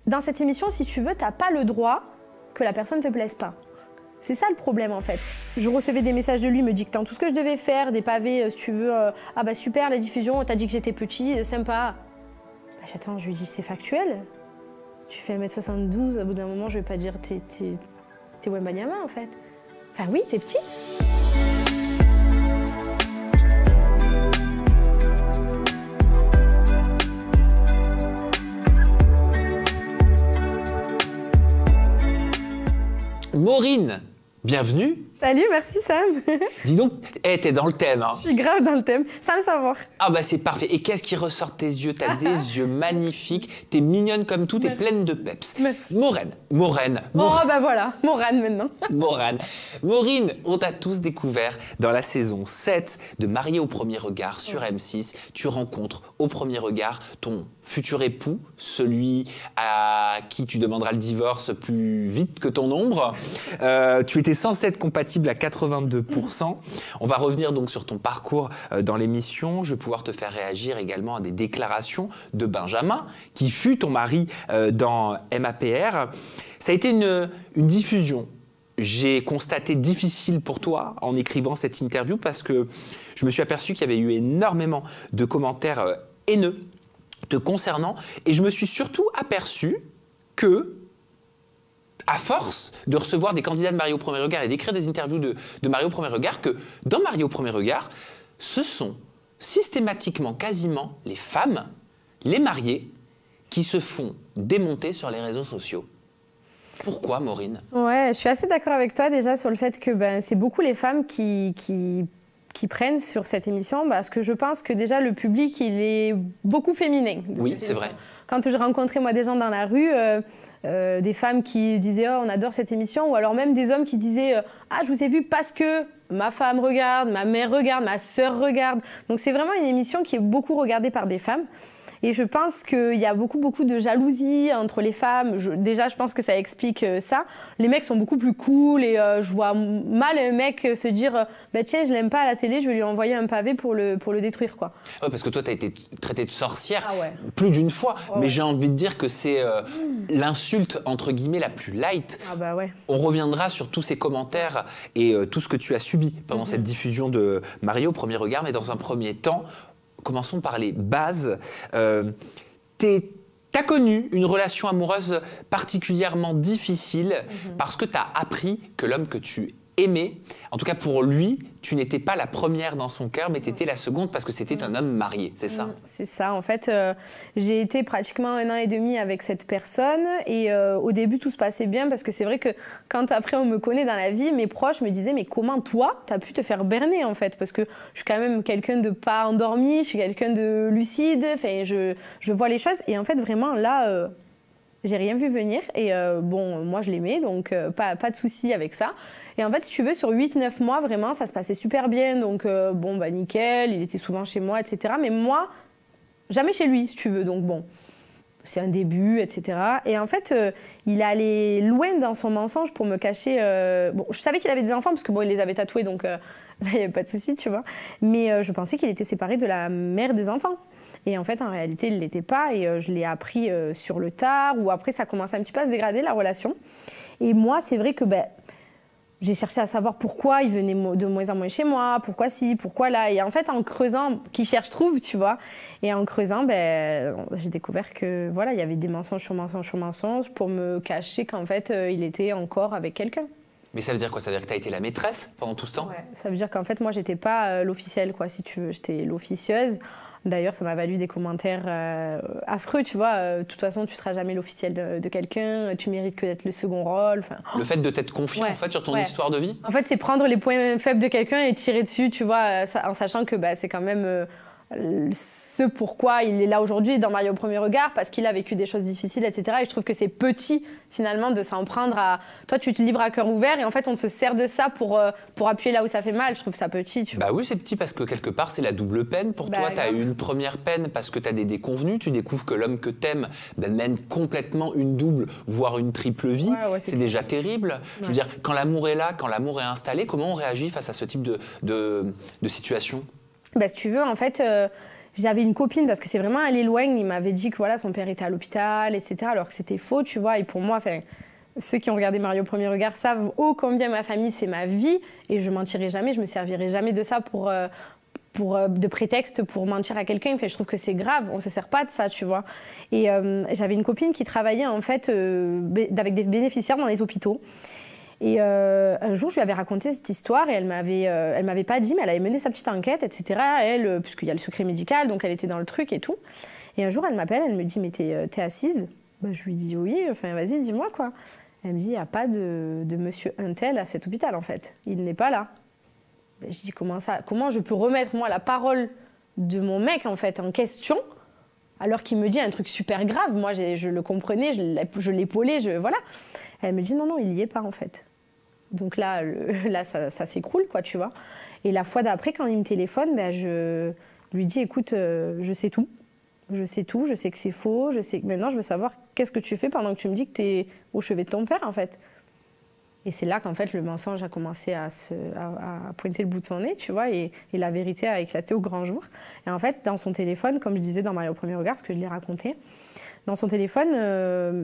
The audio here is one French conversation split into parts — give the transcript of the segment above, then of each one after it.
dans cette émission, si tu veux, t'as pas le droit que la personne te plaise pas. C'est ça le problème en fait. Je recevais des messages de lui me dictant tout ce que je devais faire, des pavés, si tu veux, ah bah super la diffusion, t'as dit que j'étais petit, sympa. Bah, j'attends, je lui dis c'est factuel. Tu fais 1m72, au bout d'un moment je vais pas dire t'es Wembanyama en fait. Enfin oui, t'es petit. Maureen, bienvenue. Salut, merci Sam. Dis donc, t'es dans le thème. Hein. Je suis grave dans le thème, sans le savoir. Ah bah c'est parfait. Et qu'est-ce qui ressort de tes yeux? T'as des yeux magnifiques, t'es mignonne comme tout, t'es pleine de peps. Merci. Maureen. Oh bah voilà, Maureen maintenant. Maureen, on t'a tous découvert dans la saison 7 de Mariée au premier regard sur M6. Tu rencontres au premier regard ton futur époux, celui à qui tu demanderas le divorce plus vite que ton ombre. Tu étais censée être compatible à 82%. On va revenir donc sur ton parcours dans l'émission. Je vais pouvoir te faire réagir également à des déclarations de Benjamin, qui fut ton mari dans MAPR. Ça a été une diffusion. J'ai constaté difficile pour toi en écrivant cette interview parce que je me suis aperçu qu'il y avait eu énormément de commentaires haineux te concernant et je me suis surtout aperçu que à force de recevoir des candidats de Mariée au premier regard et d'écrire des interviews de Mariée au premier regard, que dans Mariée au premier regard, ce sont systématiquement, quasiment, les femmes, les mariées, qui se font démonter sur les réseaux sociaux. Pourquoi, Maureen? Ouais, je suis assez d'accord avec toi déjà sur le fait que c'est beaucoup les femmes qui prennent sur cette émission parce que je pense que déjà le public il est beaucoup féminin. Oui, c'est vrai. Quand j'ai rencontré moi des gens dans la rue, des femmes qui disaient oh, on adore cette émission ou alors même des hommes qui disaient ah je vous ai vu parce que ma femme regarde, ma mère regarde, ma sœur regarde. Donc c'est vraiment une émission qui est beaucoup regardée par des femmes. Et je pense qu'il y a beaucoup de jalousie entre les femmes. Déjà, je pense que ça explique ça. Les mecs sont beaucoup plus cool et je vois mal un mec se dire bah, tiens, je l'aime pas à la télé, je vais lui envoyer un pavé pour le détruire. Quoi. Ouais, parce que toi, tu as été traitée de sorcière plus d'une fois. Mais j'ai envie de dire que c'est l'insulte, entre guillemets, la plus light. Ah bah ouais. On reviendra sur tous ces commentaires et tout ce que tu as subi pendant cette diffusion de Mariée au premier regard. Mais dans un premier temps, commençons par les bases. T'as connu une relation amoureuse particulièrement difficile parce que t'as appris que l'homme que tu aimais, en tout cas pour lui, tu n'étais pas la première dans son cœur, mais tu étais la seconde parce que c'était un homme marié, c'est ça? C'est ça. En fait, j'ai été pratiquement 1 an et demi avec cette personne et au début, tout se passait bien parce que c'est vrai que quand après on me connaît dans la vie, mes proches me disaient mais comment toi, t'as pu te faire berner en fait? Parce que je suis quand même quelqu'un de pas endormi, je suis quelqu'un de lucide, enfin, je vois les choses et en fait vraiment là... j'ai rien vu venir et bon, moi je l'aimais, donc pas de souci avec ça. Et en fait, si tu veux, sur 8-9 mois, vraiment, ça se passait super bien. Donc bon, bah nickel, il était souvent chez moi, etc. Mais moi, jamais chez lui, si tu veux. Donc bon, c'est un début, etc. Et en fait, il allait loin dans son mensonge pour me cacher... Bon, je savais qu'il avait des enfants parce que bon, il les avait tatoués, donc là, il n'y avait pas de souci, tu vois. Mais je pensais qu'il était séparé de la mère des enfants. Et en fait, en réalité, il ne l'était pas. Et je l'ai appris sur le tard, ou après, ça commençait un petit peu à se dégrader, la relation. Et moi, c'est vrai que j'ai cherché à savoir pourquoi il venait de moins en moins chez moi, pourquoi ci, pourquoi là. Et en fait, en creusant, qui cherche trouve, tu vois. Et en creusant, j'ai découvert que voilà, il y avait des mensonges sur mensonges sur mensonges pour me cacher qu'en fait, il était encore avec quelqu'un. Mais ça veut dire quoi? Ça veut dire que tu as été la maîtresse pendant tout ce temps? Ouais, ça veut dire qu'en fait, moi, j'étais pas l'officielle, quoi, si tu veux. J'étais l'officieuse. D'ailleurs, ça m'a valu des commentaires affreux, tu vois. De toute façon, tu seras jamais l'officielle de quelqu'un. Tu mérites que d'être le second rôle. Le fait de t'être confiée, en fait, sur ton histoire de vie? En fait, c'est prendre les points faibles de quelqu'un et tirer dessus, tu vois, en sachant que c'est quand même... ce pourquoi il est là aujourd'hui dans Mariée au premier regard, parce qu'il a vécu des choses difficiles, etc. Et je trouve que c'est petit, finalement, de s'en prendre à... Toi, tu te livres à cœur ouvert et en fait, on se sert de ça pour appuyer là où ça fait mal. Je trouve ça petit, tu vois. Bah oui, c'est petit parce que quelque part, c'est la double peine. Pour toi, tu as eu une première peine parce que tu as des déconvenus. Tu découvres que l'homme que t'aimes mène complètement une double, voire une triple vie. C'est déjà terrible. Je veux dire, quand l'amour est là, quand l'amour est installé, comment on réagit face à ce type de situation? Si tu veux, en fait, J'avais une copine, parce que c'est vraiment allé loin, il m'avait dit que voilà, son père était à l'hôpital, etc. Alors que c'était faux, tu vois. Et pour moi, ceux qui ont regardé Mario au premier regard savent ô combien ma famille, c'est ma vie. Et je mentirai jamais, je me servirai jamais de ça de prétexte pour mentir à quelqu'un. Enfin, je trouve que c'est grave, on se sert pas de ça, tu vois. Et j'avais une copine qui travaillait en fait avec des bénéficiaires dans les hôpitaux. Et un jour, je lui avais raconté cette histoire et elle m'avait pas dit, mais elle avait mené sa petite enquête, etc. Elle, puisqu'il y a le secret médical, donc elle était dans le truc et tout. Et un jour, elle m'appelle, elle me dit, mais t'es assise? Ben, je lui dis oui, enfin vas-y, dis-moi quoi. Elle me dit, il n'y a pas de monsieur Untel à cet hôpital en fait. Il n'est pas là. Ben, je dis, comment ça? Comment je peux remettre moi la parole de mon mec en fait en question alors qu'il me dit un truc super grave? Moi, je le comprenais, je l'épaulais, voilà. Elle me dit, non, il n'y est pas en fait. Donc là, ça s'écroule, quoi, tu vois. Et la fois d'après, quand il me téléphone, ben, je lui dis, écoute, je sais tout. Je sais tout, je sais que c'est faux, je sais que maintenant, je veux savoir qu'est-ce que tu fais pendant que tu me dis que tu es au chevet de ton père, en fait. Et c'est là qu'en fait, le mensonge a commencé à pointer le bout de son nez, tu vois, et la vérité a éclaté au grand jour. Et en fait, dans son téléphone, comme je disais dans Mario au premier regard, parce que je l'ai raconté, dans son téléphone,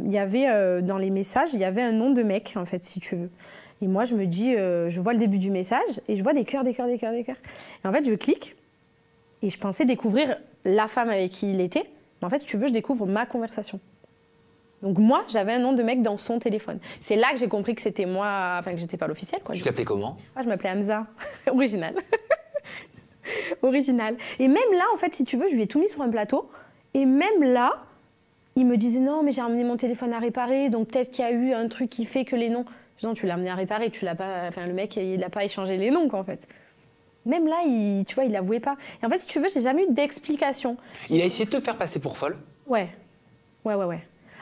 il y avait, dans les messages, il y avait un nom de mec, en fait, si tu veux. Et moi, je me dis, je vois le début du message, et je vois des cœurs, des cœurs, des cœurs, des cœurs. Et en fait, je clique, et je pensais découvrir la femme avec qui il était. Mais en fait, si tu veux, je découvre ma conversation. Donc moi, j'avais un nom de mec dans son téléphone. C'est là que j'ai compris que c'était moi, enfin que j'étais pas l'officiel, quoi. Tu t'appelais comment? Je m'appelais Hamza. Original. Original. Et même là, en fait, si tu veux, je lui ai tout mis sur un plateau. Et même là, il me disait non, mais j'ai emmené mon téléphone à réparer, donc peut-être qu'il y a eu un truc qui fait que les noms. Non, tu l'as amené à réparer, tu l'as pas. Enfin, le mec, il n'a pas échangé les noms, quoi, en fait. Même là, tu vois, il l'avouait pas. Et en fait, si tu veux, j'ai jamais eu d'explication. Il a essayé de te faire passer pour folle? Ouais.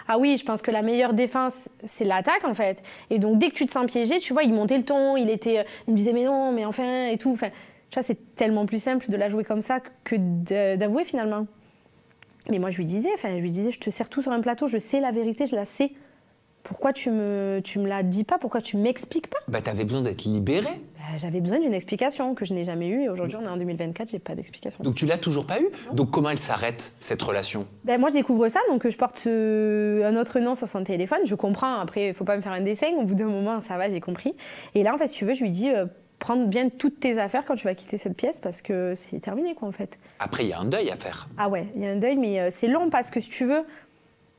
Ah oui, je pense que la meilleure défense, c'est l'attaque, en fait. Et donc, dès que tu te sens piégé, tu vois, il montait le ton, il me disait, mais non, mais enfin, et tout. Enfin, tu vois, c'est tellement plus simple de la jouer comme ça que d'avouer, finalement. Mais moi, je lui disais, je te sers tout sur un plateau, je sais la vérité, je la sais. Pourquoi tu me la dis pas? Pourquoi tu m'expliques pas? Bah, t'avais besoin d'être libérée. J'avais besoin d'une explication que je n'ai jamais eue. Et aujourd'hui, on est en 2024, j'ai pas d'explication. Donc tu l'as toujours pas eu? Donc comment elle s'arrête, cette relation? Moi, je découvre ça, donc je porte un autre nom sur son téléphone. Je comprends, après, il faut pas me faire un dessin. Au bout d'un moment, ça va, j'ai compris. Et là, en fait, si tu veux, je lui dis, prends bien toutes tes affaires quand tu vas quitter cette pièce parce que c'est terminé, quoi, en fait. Après, il y a un deuil à faire. Ah ouais, il y a un deuil, mais c'est long parce que, si tu veux...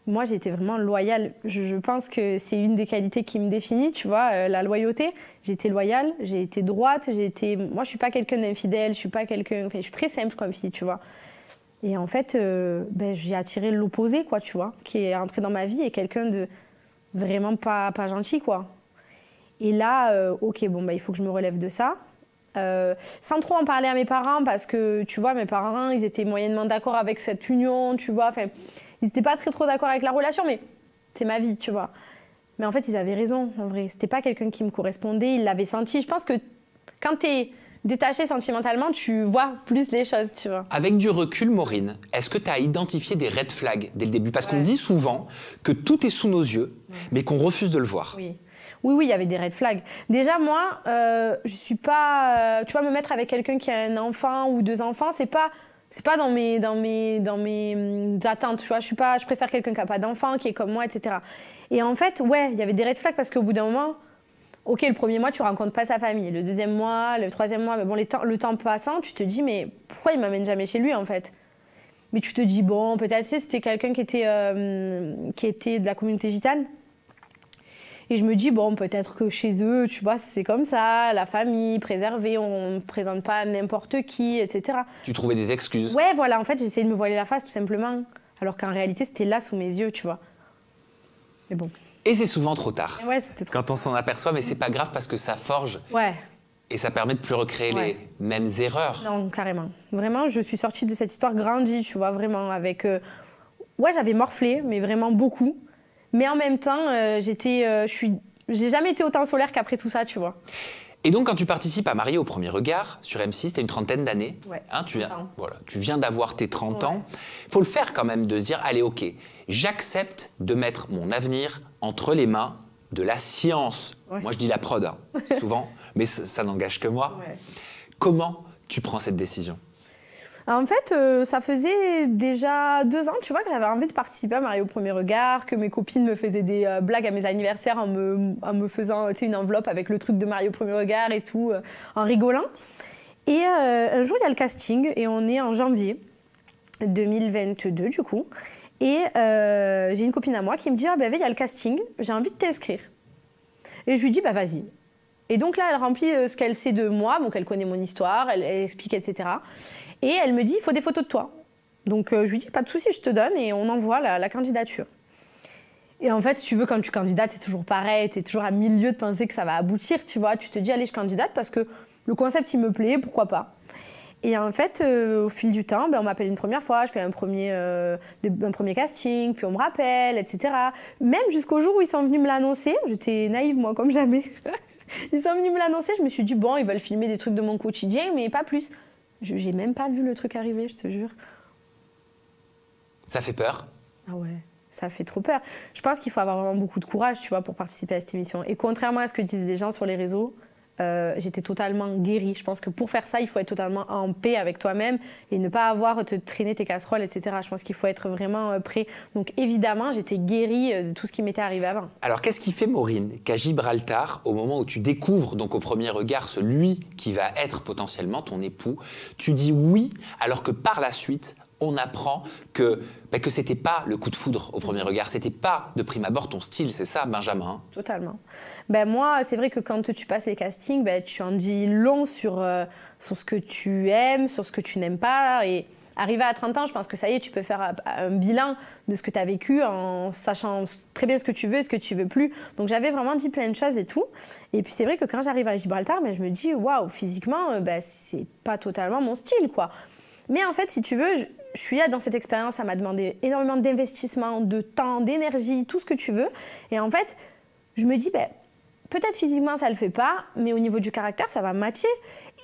Moi, j'ai été vraiment loyale. Je pense que c'est une des qualités qui me définit, tu vois, la loyauté. J'ai été loyale, j'ai été droite, Moi, je suis pas quelqu'un d'infidèle, je suis pas quelqu'un... Enfin, je suis très simple comme fille, tu vois. Et en fait, j'ai attiré l'opposé, quoi, tu vois, qui est entré dans ma vie et quelqu'un de vraiment pas gentil, quoi. Et là, ok, il faut que je me relève de ça. Sans trop en parler à mes parents parce que, tu vois, mes parents, ils étaient moyennement d'accord avec cette union, tu vois, enfin... Ils n'étaient pas trop d'accord avec la relation, mais c'est ma vie, tu vois. Mais en fait, ils avaient raison, en vrai. C'était pas quelqu'un qui me correspondait, ils l'avaient senti. Je pense que quand t'es détaché sentimentalement, tu vois plus les choses, tu vois. Avec du recul, Maureen, est-ce que tu as identifié des red flags dès le début? Parce qu'on dit souvent que tout est sous nos yeux, mais qu'on refuse de le voir. Oui, il y avait des red flags. Déjà, moi, je suis pas... tu vois, me mettre avec quelqu'un qui a un enfant ou 2 enfants, c'est pas dans mes attentes, tu vois. Je préfère quelqu'un qui n'a pas d'enfant, qui est comme moi, etc. Et en fait, il y avait des red flags parce qu'au bout d'un moment, ok, le premier mois, tu rencontres pas sa famille. Le deuxième mois, le troisième mois, mais bon, le temps passant, tu te dis, mais pourquoi il m'amène jamais chez lui, en fait? Mais tu te dis, bon, peut-être, tu sais, c'était quelqu'un qui était de la communauté gitane. Et je me dis, bon, peut-être que chez eux, tu vois, c'est comme ça, la famille, préservée, on ne présente pas n'importe qui, etc. Tu trouvais des excuses? Ouais, voilà, en fait, j'essayais de me voiler la face, tout simplement. Alors qu'en réalité, c'était là, sous mes yeux, tu vois. Mais bon. Et c'est souvent trop tard. Ouais, c'était trop quand on s'en aperçoit, mais c'est pas grave parce que ça forge. Ouais. Et ça permet de plus recréer les mêmes erreurs. Non, carrément. Vraiment, je suis sortie de cette histoire grandie, tu vois, vraiment, avec... j'avais morflé, mais vraiment beaucoup. Mais en même temps, j'ai jamais été autant solaire qu'après tout ça, tu vois. Et donc, quand tu participes à Marié au premier regard sur M6, tu as une trentaine d'années. Ouais, hein, tu viens d'avoir tes 30 ans. Il faut le faire quand même, de se dire, allez, ok, j'accepte de mettre mon avenir entre les mains de la science. Ouais. Moi, je dis la prod, souvent, mais ça n'engage que moi. Ouais. Comment tu prends cette décision? En fait, ça faisait déjà 2 ans, tu vois, que j'avais envie de participer à Mario au premier regard, que mes copines me faisaient des blagues à mes anniversaires en me faisant une enveloppe avec le truc de Mario au premier regard et tout, en rigolant. Et un jour, il y a le casting et on est en janvier 2022 du coup. Et j'ai une copine à moi qui me dit « Ah ben, il y a le casting, j'ai envie de t'inscrire. » Et je lui dis « Bah vas-y. » Et donc là, elle remplit ce qu'elle sait de moi, donc elle connaît mon histoire, elle explique, etc. Et elle me dit « Il faut des photos de toi. » Donc je lui dis « Pas de souci, je te donne. » Et on envoie la candidature. Et en fait, si tu veux, quand tu candidates, c'est toujours pareil, tu es toujours à 1000 lieues de penser que ça va aboutir, tu vois. Tu te dis « Allez, je candidate parce que le concept, il me plaît, pourquoi pas ?» Et en fait, au fil du temps, on m'appelle une première fois, je fais un premier casting, puis on me rappelle, etc. Même jusqu'au jour où ils sont venus me l'annoncer, j'étais naïve moi, comme jamais. Ils sont venus me l'annoncer, je me suis dit, bon, ils veulent filmer des trucs de mon quotidien, mais pas plus. J'ai même pas vu le truc arriver, je te jure. Ça fait peur? Ah ouais, ça fait trop peur. Je pense qu'il faut avoir vraiment beaucoup de courage, tu vois, pour participer à cette émission. Et contrairement à ce que disent les gens sur les réseaux, j'étais totalement guérie. Je pense que pour faire ça, il faut être totalement en paix avec toi-même et ne pas avoir à te traîner tes casseroles, etc. Je pense qu'il faut être vraiment prêt. Donc évidemment, j'étais guérie de tout ce qui m'était arrivé avant. Alors qu'est-ce qui fait, Maureen, qu'à Gibraltar, au moment où tu découvres donc au premier regard celui qui va être potentiellement ton époux, tu dis oui, alors que par la suite, on apprend que c'était pas le coup de foudre au premier regard, c'était pas de prime abord ton style, c'est ça, Benjamin? Totalement. Moi, c'est vrai que quand tu passes les castings, tu en dis long sur ce que tu aimes, sur ce que tu n'aimes pas. Et arrivé à 30 ans, je pense que ça y est, tu peux faire un bilan de ce que tu as vécu en sachant très bien ce que tu veux et ce que tu veux plus. Donc j'avais vraiment dit plein de choses et tout. Et puis c'est vrai que quand j'arrive à Gibraltar, je me dis, waouh, physiquement, c'est pas totalement mon style, quoi. Mais en fait, si tu veux, je suis là dans cette expérience, ça m'a demandé énormément d'investissement, de temps, d'énergie, tout ce que tu veux. Et en fait, je me dis, peut-être physiquement ça le fait pas, mais au niveau du caractère, ça va matcher.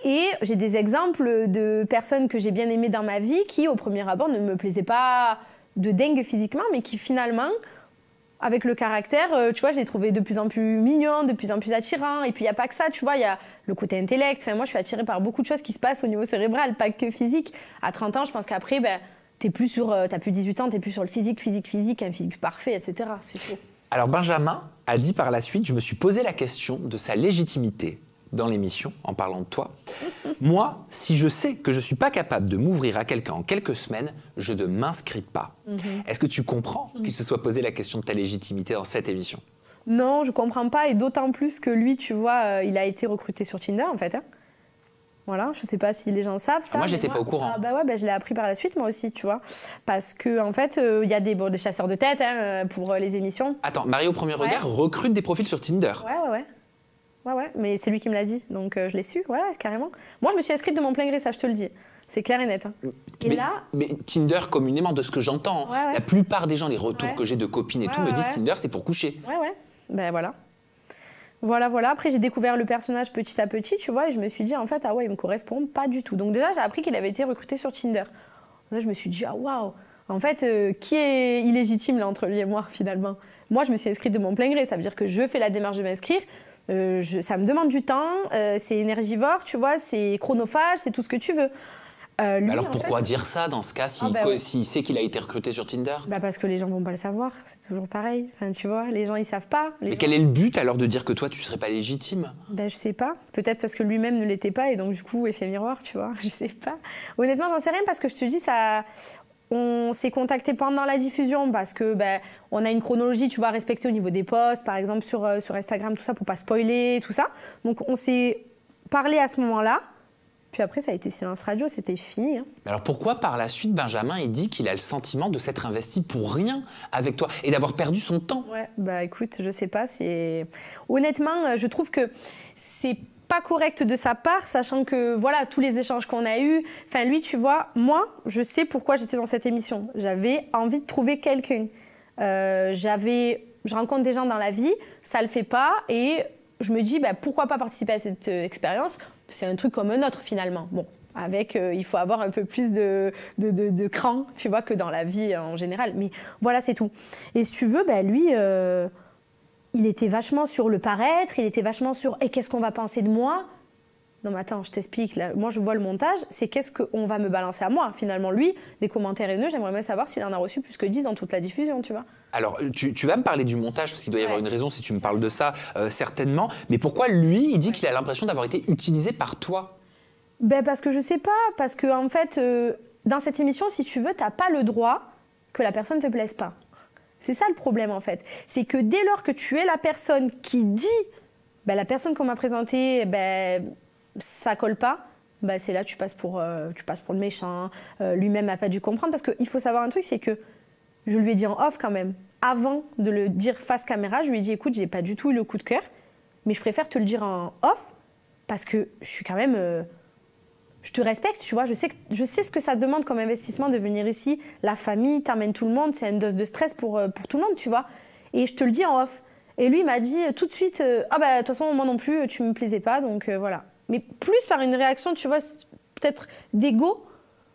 Et j'ai des exemples de personnes que j'ai bien aimées dans ma vie qui, au premier abord, ne me plaisaient pas de dingue physiquement, mais qui finalement, avec le caractère, tu vois, je les trouvais de plus en plus mignons, de plus en plus attirants. Et puis, il n'y a pas que ça, tu vois, il y a le côté intellect. Enfin, moi, je suis attirée par beaucoup de choses qui se passent au niveau cérébral, pas que physique. À 30 ans, je pense qu'après, t'as plus 18 ans, t'es plus sur le physique, un physique parfait, etc. C'est faux. Alors, Benjamin a dit par la suite, je me suis posé la question de sa légitimité dans l'émission, en parlant de toi. Moi, si je sais que je ne suis pas capable de m'ouvrir à quelqu'un en quelques semaines, je ne m'inscris pas. Est-ce que tu comprends qu'il se soit posé la question de ta légitimité dans cette émission? Non, je ne comprends pas, et d'autant plus que lui, tu vois, il a été recruté sur Tinder, en fait. Voilà, je ne sais pas si les gens savent ça. Moi, j'étais pas au courant. Je l'ai appris par la suite, moi aussi, tu vois. Parce qu'en fait, il y a des chasseurs de tête pour les émissions. Attends, Mario au premier regard recrute des profils sur Tinder. Ouais, mais c'est lui qui me l'a dit, donc je l'ai su, carrément. Moi, je me suis inscrite de mon plein gré, ça, je te le dis. C'est clair et net. Mais Tinder, communément, de ce que j'entends, la plupart des gens, les retours que j'ai de copines et tout, me disent Tinder, c'est pour coucher. Voilà. Voilà. Après, j'ai découvert le personnage petit à petit, tu vois, et je me suis dit, en fait, il me correspond pas du tout. Donc déjà, j'ai appris qu'il avait été recruté sur Tinder. Là, je me suis dit, waouh. En fait, qui est illégitime, là, entre lui et moi, finalement? Moi, je me suis inscrite de mon plein gré. Ça veut dire que je fais la démarche de m'inscrire. Ça me demande du temps, c'est énergivore, tu vois, c'est chronophage, c'est tout ce que tu veux. Lui, alors pourquoi dire ça dans ce cas s'il sait qu'il a été recruté sur Tinder? Parce que les gens vont pas le savoir, c'est toujours pareil. Enfin, tu vois, les gens ils savent pas. Quel est le but alors de dire que toi tu serais pas légitime? Je sais pas. Peut-être parce que lui-même ne l'était pas et donc du coup effet miroir, tu vois. Je sais pas. Honnêtement, j'en sais rien parce que je te dis ça. On s'est contacté pendant la diffusion parce que on a une chronologie, tu vois, respectée au niveau des posts, par exemple sur Instagram, tout ça, pour pas spoiler, tout ça. Donc on s'est parlé à ce moment-là. Puis après, ça a été silence radio, c'était fini. Alors pourquoi par la suite, Benjamin, il dit qu'il a le sentiment de s'être investi pour rien avec toi et d'avoir perdu son temps? Écoute, je sais pas. Honnêtement, je trouve que c'est pas correct de sa part, sachant que voilà tous les échanges qu'on a eus. Enfin, lui, tu vois, moi, je sais pourquoi j'étais dans cette émission. J'avais envie de trouver quelqu'un. Je rencontre des gens dans la vie, ça le fait pas, et je me dis pourquoi pas participer à cette expérience. C'est un truc comme un autre finalement. Bon, avec il faut avoir un peu plus de cran, tu vois, que dans la vie en général. Mais voilà, c'est tout. Et si tu veux, lui. Il était vachement sur le paraître, il était vachement sur « et qu'est-ce qu'on va penser de moi ?» Non, mais attends, je t'explique. Là, moi, je vois le montage, c'est qu'est-ce qu'on va me balancer à moi. Finalement, lui, des commentaires haineux, j'aimerais bien savoir s'il en a reçu plus que 10 dans toute la diffusion, tu vois. Alors, tu vas me parler du montage, parce qu'il doit y avoir une raison si tu me parles de ça, certainement. Mais pourquoi lui, il dit qu'il a l'impression d'avoir été utilisé par toi? Ben, parce que je sais pas. Parce que, en fait, dans cette émission, si tu veux, t'as pas le droit que la personne te plaise pas. C'est ça le problème, en fait. C'est que dès lors que tu es la personne qui dit, ben, la personne qu'on m'a présentée, ben, ça colle pas, ben, c'est là que tu passes pour le méchant. Lui-même n'a pas dû comprendre. Parce qu'il faut savoir un truc, c'est que je lui ai dit en off quand même. Avant de le dire face caméra, je lui ai dit, écoute, j'ai pas du tout eu le coup de cœur, mais je préfère te le dire en off, parce que je suis quand même... je te respecte, tu vois, je sais ce que ça demande comme investissement de venir ici. La famille, t'amènes tout le monde, c'est une dose de stress pour tout le monde, tu vois. Et je te le dis en off. Et lui, il m'a dit tout de suite, ah bah de toute façon, moi non plus, tu me plaisais pas, donc voilà. Mais plus par une réaction, tu vois, peut-être d'ego,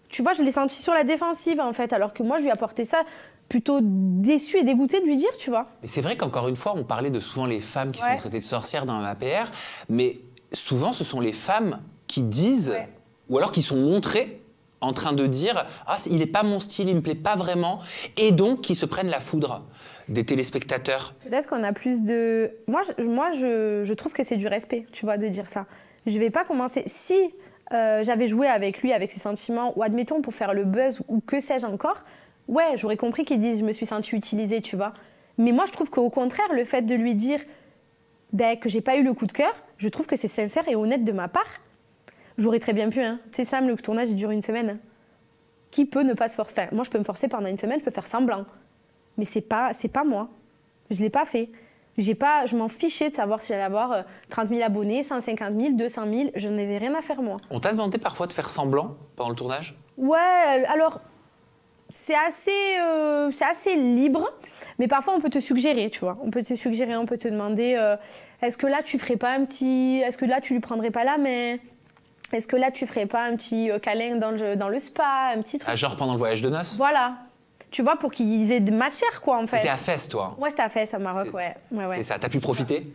tu vois, je l'ai senti sur la défensive, en fait, alors que moi, je lui ai apporté ça plutôt déçue et dégoûtée de lui dire, tu vois. Mais c'est vrai qu'encore une fois, on parlait de souvent les femmes qui sont traitées de sorcières dans l'APR, mais souvent, ce sont les femmes qui disent... Ou alors qui sont montrés en train de dire « Ah, il n'est pas mon style, il ne me plaît pas vraiment », et donc qui se prennent la foudre des téléspectateurs. Peut-être qu'on a plus de... Moi, je trouve que c'est du respect, tu vois, de dire ça. Je ne vais pas commencer... Si j'avais joué avec lui, avec ses sentiments, ou admettons pour faire le buzz, ou que sais-je encore, ouais, j'aurais compris qu'il dise « Je me suis sentie utilisée », tu vois. Mais moi, je trouve qu'au contraire, le fait de lui dire ben, que j'ai pas eu le coup de cœur, je trouve que c'est sincère et honnête de ma part. J'aurais très bien pu, hein. Tu sais, Sam, le tournage, il dure une semaine. Qui peut ne pas se forcer? Enfin, moi, je peux me forcer pendant une semaine, je peux faire semblant. Mais c'est pas moi. Je l'ai pas fait. Je m'en fichais de savoir si j'allais avoir 30 000 abonnés, 150 000, 200 000. Je n'avais rien à faire, moi. On t'a demandé parfois de faire semblant pendant le tournage? Ouais, alors, c'est assez libre. Mais parfois, on peut te suggérer, tu vois. On peut te suggérer, on peut te demander est-ce que là, tu ferais pas un petit... Est-ce que là, tu lui prendrais pas la main? Est-ce que là, tu ferais pas un petit câlin dans le spa, un petit truc? Ah, genre pendant le voyage de noces? Voilà. Tu vois, pour qu'ils aient de matière, quoi, en fait. C'était à Fès, toi? Ouais, c'était à Fès, à Maroc, ouais. C'est ça, t'as pu profiter?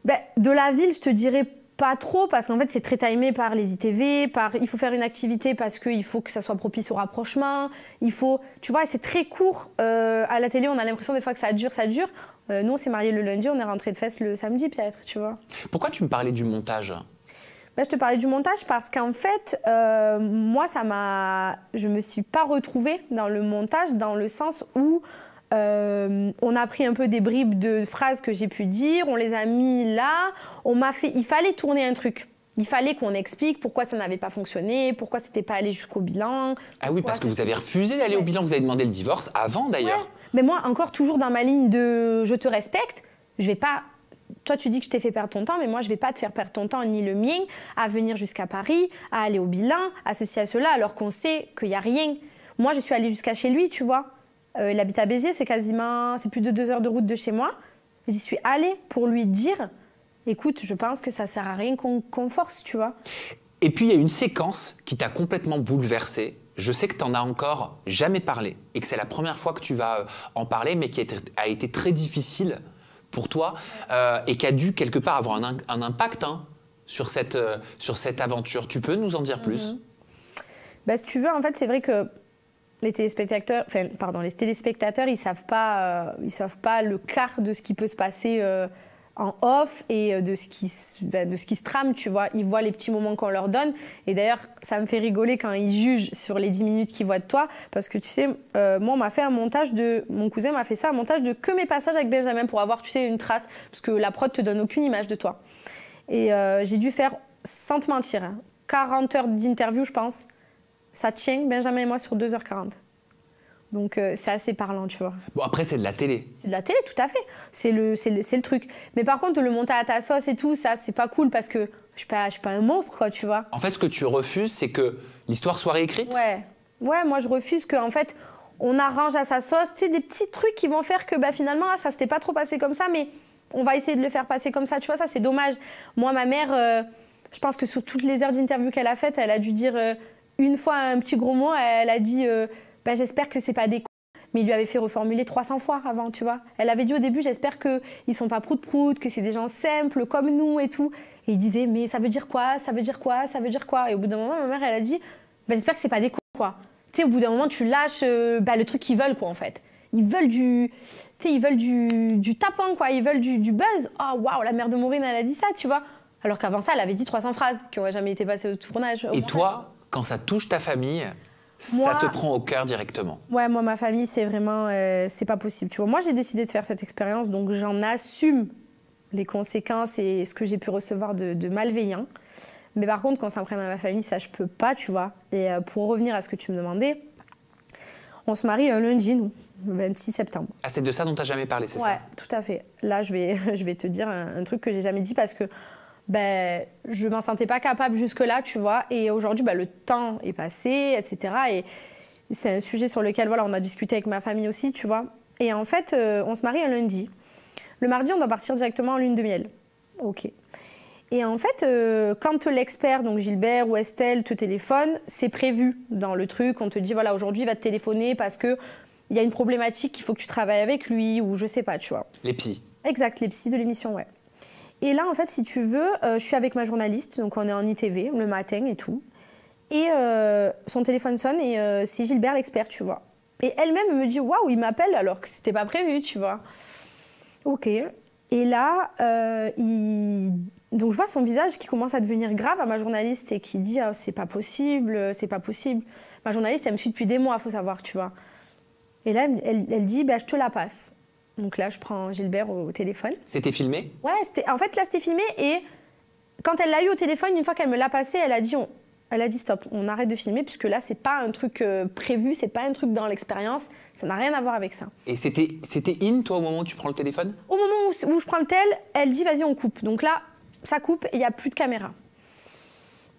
Ben, de la ville, je te dirais pas trop, parce qu'en fait, c'est très timé par les ITV, il faut faire une activité parce qu'il faut que ça soit propice au rapprochement. Tu vois, c'est très court. À la télé, on a l'impression des fois que ça dure. Nous, on s'est mariés le lundi, on est rentrés de Fès le samedi, peut-être, tu vois. Pourquoi tu me parlais du montage? Ben, je te parlais du montage parce qu'en fait, moi, je me suis pas retrouvée dans le montage dans le sens où on a pris un peu des bribes de phrases que j'ai pu dire, on les a mis là, il fallait tourner un truc. Il fallait qu'on explique pourquoi ça n'avait pas fonctionné, pourquoi c'était pas allé jusqu'au bilan. Ah oui, parce que vous avez refusé d'aller au bilan, vous avez demandé le divorce avant d'ailleurs. Ouais. Mais moi, encore toujours dans ma ligne de je te respecte, je vais pas... Toi, tu dis que je t'ai fait perdre ton temps, mais moi, je ne vais pas te faire perdre ton temps ni le mien à venir jusqu'à Paris, à aller au bilan, à ceci, à cela, alors qu'on sait qu'il n'y a rien. Moi, je suis allée jusqu'à chez lui, tu vois. Il habite à Béziers, c'est plus de 2 heures de route de chez moi. J'y suis allée pour lui dire, écoute, je pense que ça ne sert à rien qu'on force, tu vois. Et puis, il y a une séquence qui t'a complètement bouleversée. Je sais que tu n'en as encore jamais parlé et que c'est la première fois que tu vas en parler, mais qui a été très difficile pour toi et qui a dû quelque part avoir un impact sur cette aventure. Tu peux nous en dire plus? Bah, si tu veux, en fait, c'est vrai que les téléspectateurs, ils savent pas le quart de ce qui peut se passer en off et de ce qui se trame, tu vois. Ils voient les petits moments qu'on leur donne. Et d'ailleurs, ça me fait rigoler quand ils jugent sur les 10 minutes qu'ils voient de toi. Parce que tu sais, moi, on m'a fait un montage mon cousin m'a fait ça, un montage de que mes passages avec Benjamin pour avoir, tu sais, une trace. Parce que la prod te donne aucune image de toi. Et j'ai dû faire, sans te mentir, 40 heures d'interview, je pense. Ça tient, Benjamin et moi, sur 2h40. Donc c'est assez parlant, tu vois. Bon, après, c'est de la télé. C'est de la télé, tout à fait. C'est le truc. Mais par contre, le monter à ta sauce et tout, ça, c'est pas cool parce que je suis pas un monstre, quoi, tu vois. En fait, ce que tu refuses, c'est que l'histoire soit réécrite? Ouais, moi, je refuse qu'en fait, on arrange à sa sauce. Tu sais, des petits trucs qui vont faire que finalement, ça s'était pas trop passé comme ça, mais on va essayer de le faire passer comme ça. Tu vois, ça, c'est dommage. Moi, ma mère, je pense que sur toutes les heures d'interview qu'elle a faites, elle a dû dire une fois un petit gros mot. Elle a dit... j'espère que c'est pas des cons. mais il lui avait fait reformuler 300 fois avant, tu vois. Elle avait dit au début, j'espère qu'ils sont pas prout-prout, que c'est des gens simples comme nous et tout. Et il disait, mais ça veut dire quoi? Ça veut dire quoi? Ça veut dire quoi? Et au bout d'un moment, ma mère, elle a dit, bah, j'espère que c'est pas des cons, quoi. Tu sais, au bout d'un moment, tu lâches le truc qu'ils veulent, quoi, en fait. Ils veulent du tapant, quoi. Ils veulent du buzz. Oh, waouh, la mère de Maureen, elle a dit ça, tu vois. Alors qu'avant ça, elle avait dit 300 phrases qui n'auraient jamais été passées au tournage. Et toi, quand ça touche ta famille, moi, ça te prend au cœur directement? Ouais, moi, ma famille, c'est vraiment... c'est pas possible, tu vois. Moi, j'ai décidé de faire cette expérience, donc j'en assume les conséquences et ce que j'ai pu recevoir de malveillant. Mais par contre, quand ça me prenne à ma famille, ça, je peux pas, tu vois. Et pour revenir à ce que tu me demandais, on se marie un lundi, nous, le 26 septembre. Ah, c'est de ça dont tu n'as jamais parlé, c'est ça? Ouais, tout à fait. Là, je vais te dire un truc que j'ai jamais dit parce que je m'en sentais pas capable jusque-là, tu vois. Et aujourd'hui, le temps est passé, etc. Et c'est un sujet sur lequel, voilà, on a discuté avec ma famille aussi, tu vois. Et en fait, on se marie un lundi. Le mardi, on doit partir directement en lune de miel. OK. Et en fait, quand l'expert, donc Gilbert ou Estelle, te téléphone, c'est prévu dans le truc. On te dit, voilà, aujourd'hui, il va te téléphoner parce qu'il y a une problématique qu'il faut que tu travailles avec lui ou je sais pas, tu vois. Les psys. Exact, les psys de l'émission, ouais. Et là, en fait, si tu veux, je suis avec ma journaliste, donc on est en ITV le matin et tout. Et son téléphone sonne et c'est Gilbert l'expert, tu vois. Et elle-même me dit, waouh, il m'appelle alors que c'était pas prévu, tu vois. OK. Et là, donc je vois son visage qui commence à devenir grave à ma journaliste et qui dit oh, c'est pas possible, c'est pas possible. Ma journaliste, elle me suit depuis des mois, faut savoir, tu vois. Et là, elle dit je te la passe. Donc là, je prends Gilbert au téléphone. C'était filmé? Ouais, en fait là, c'était filmé et quand elle l'a eu au téléphone, une fois qu'elle me l'a passé, elle a dit stop, on arrête de filmer puisque là, c'est pas un truc prévu, c'est pas un truc dans l'expérience, ça n'a rien à voir avec ça. Et c'était in, toi, au moment où tu prends le téléphone? Au moment où je prends le tel, elle dit vas-y, on coupe. Donc là, ça coupe et il n'y a plus de caméra.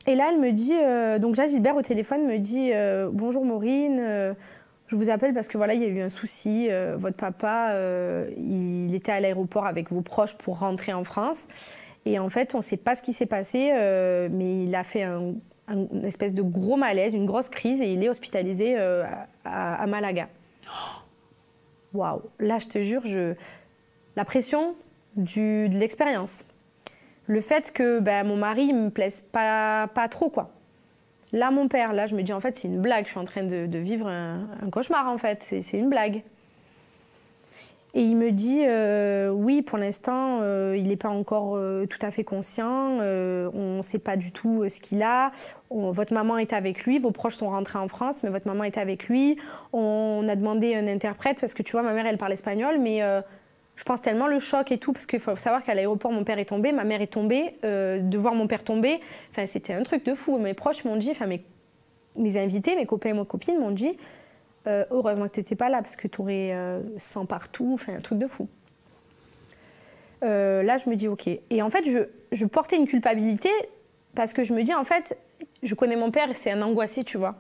Et là, elle me dit, donc là, Gilbert au téléphone me dit bonjour Maureen, je vous appelle parce que voilà, il y a eu un souci. Votre papa, il était à l'aéroport avec vos proches pour rentrer en France. Et en fait, on ne sait pas ce qui s'est passé, mais il a fait une espèce de gros malaise, une grosse crise, et il est hospitalisé à Malaga. Waouh! Là, je te jure, la pression de l'expérience. Le fait que mon mari ne me plaise pas trop, quoi. Là, mon père, là, je me dis, en fait, c'est une blague. Je suis en train de vivre un cauchemar, en fait. C'est une blague. Et il me dit, oui, pour l'instant, il n'est pas encore tout à fait conscient. On ne sait pas du tout ce qu'il a. Votre maman est avec lui. Vos proches sont rentrés en France, mais votre maman est avec lui. On a demandé un interprète parce que, tu vois, ma mère, elle parle espagnol, mais je pense tellement le choc et tout, parce qu'il faut savoir qu'à l'aéroport, mon père est tombé, ma mère est tombée. De voir mon père tomber, c'était un truc de fou. Mes proches m'ont dit, mes invités, mes copains et mes copines m'ont dit, heureusement que tu n'étais pas là, parce que tu aurais sang partout, un truc de fou. Là, je me dis, OK. Et en fait, je portais une culpabilité, parce que je me dis, en fait, je connais mon père, c'est un angoissé, tu vois.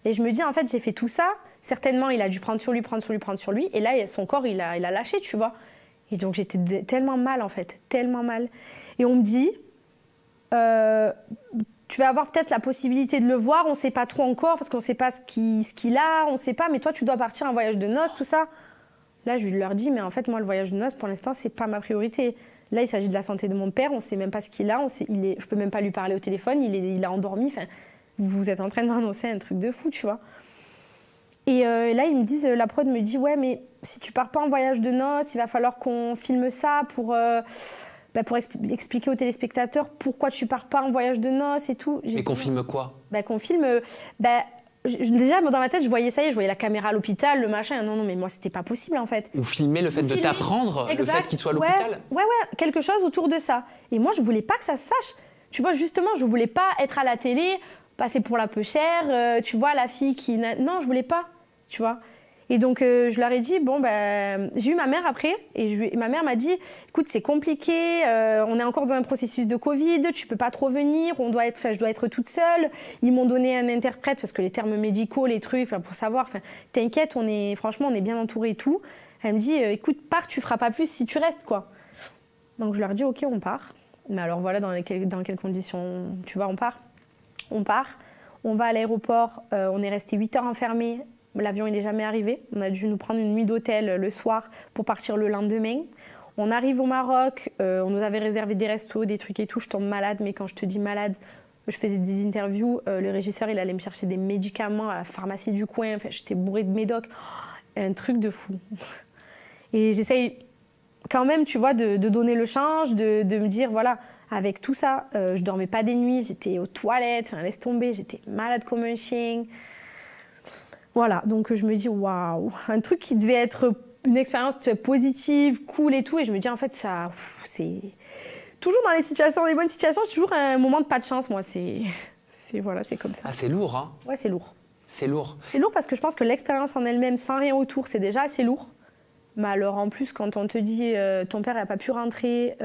Et je me dis, en fait, j'ai fait tout ça, certainement, il a dû prendre sur lui, et là, son corps, il a lâché, tu vois. Et donc, j'étais tellement mal, en fait, tellement mal. Et on me dit, tu vas avoir peut-être la possibilité de le voir, on ne sait pas trop encore, parce qu'on ne sait pas ce qu'il a, on ne sait pas, mais toi, tu dois partir en voyage de noces, tout ça. Là, je leur dis, mais en fait, moi, le voyage de noces, pour l'instant, ce n'est pas ma priorité. Là, il s'agit de la santé de mon père, on ne sait même pas ce qu'il a, je ne peux même pas lui parler au téléphone, il a endormi. Vous êtes en train de m'annoncer un truc de fou, tu vois. Et là, ils me disent, la prod me dit, ouais, mais si tu pars pas en voyage de noces, il va falloir qu'on filme ça pour expliquer aux téléspectateurs pourquoi tu pars pas en voyage de noces et tout. Mais qu'on filme quoi? Qu'on filme... déjà, dans ma tête, je voyais ça y est, je voyais la caméra à l'hôpital, le machin. Non, mais moi, c'était pas possible, en fait. Ou filmer le fait de t'apprendre, le fait qu'il soit à l'hôpital. Ouais, quelque chose autour de ça. Et moi, je voulais pas que ça se sache. Tu vois, justement, je voulais pas être à la télé, passer pour la peu chère, tu vois, la fille qui... Non, je voulais pas, tu vois. Et donc, je leur ai dit, j'ai eu ma mère après, et ma mère m'a dit, écoute, c'est compliqué, on est encore dans un processus de Covid, tu peux pas trop venir, je dois être toute seule. Ils m'ont donné un interprète, parce que les termes médicaux, les trucs, pour savoir, t'inquiète, franchement, on est bien entourés et tout. Elle me dit, écoute, pars, tu feras pas plus si tu restes, quoi. Donc, je leur dis, OK, on part. Mais alors, voilà dans quelles conditions, tu vois, on part. On va à l'aéroport, on est resté 8 heures enfermés. L'avion, il n'est jamais arrivé. On a dû nous prendre une nuit d'hôtel le soir pour partir le lendemain. On arrive au Maroc, on nous avait réservé des restos, des trucs et tout. Je tombe malade, mais quand je te dis malade, je faisais des interviews. Le régisseur, il allait me chercher des médicaments à la pharmacie du coin. Enfin, j'étais bourrée de médoc. Un truc de fou. Et j'essaye quand même, tu vois, de donner le change, de me dire, voilà, avec tout ça, je dormais pas des nuits, j'étais aux toilettes, enfin, laisse tomber, j'étais malade comme un chien. Voilà, donc je me dis, waouh, un truc qui devait être une expérience positive, cool et tout, et je me dis, en fait, ça, c'est... Toujours dans les situations, les bonnes situations, c'est toujours un moment de pas de chance, moi, voilà, c'est comme ça. Ah, c'est lourd, hein? Ouais, c'est lourd. C'est lourd. C'est lourd parce que je pense que l'expérience en elle-même, sans rien autour, c'est déjà assez lourd. Mais alors, en plus, quand on te dit ton père n'a pas pu rentrer,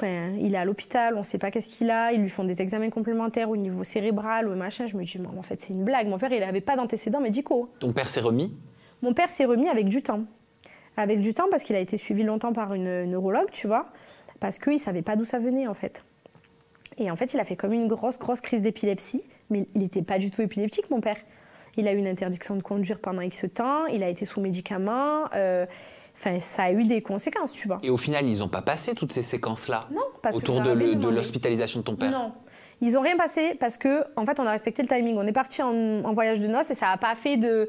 il est à l'hôpital, on ne sait pas qu'est-ce qu'il a, ils lui font des examens complémentaires au niveau cérébral ou machin, je me dis, en fait, c'est une blague. Mon père, il n'avait pas d'antécédents médicaux. Ton père s'est remis? Mon père s'est remis avec du temps. Avec du temps parce qu'il a été suivi longtemps par une neurologue, tu vois, parce qu'il ne savait pas d'où ça venait, en fait. Et en fait, il a fait comme une grosse crise d'épilepsie, mais il n'était pas du tout épileptique, mon père. Il a eu une interdiction de conduire pendant X temps, il a été sous médicaments, ça a eu des conséquences, tu vois. Et au final, ils n'ont pas passé toutes ces séquences-là? Non, parce autour que de l'hospitalisation de ton père? Non, ils n'ont rien passé parce que, en fait, on a respecté le timing. On est parti en voyage de noces et ça n'a pas fait de...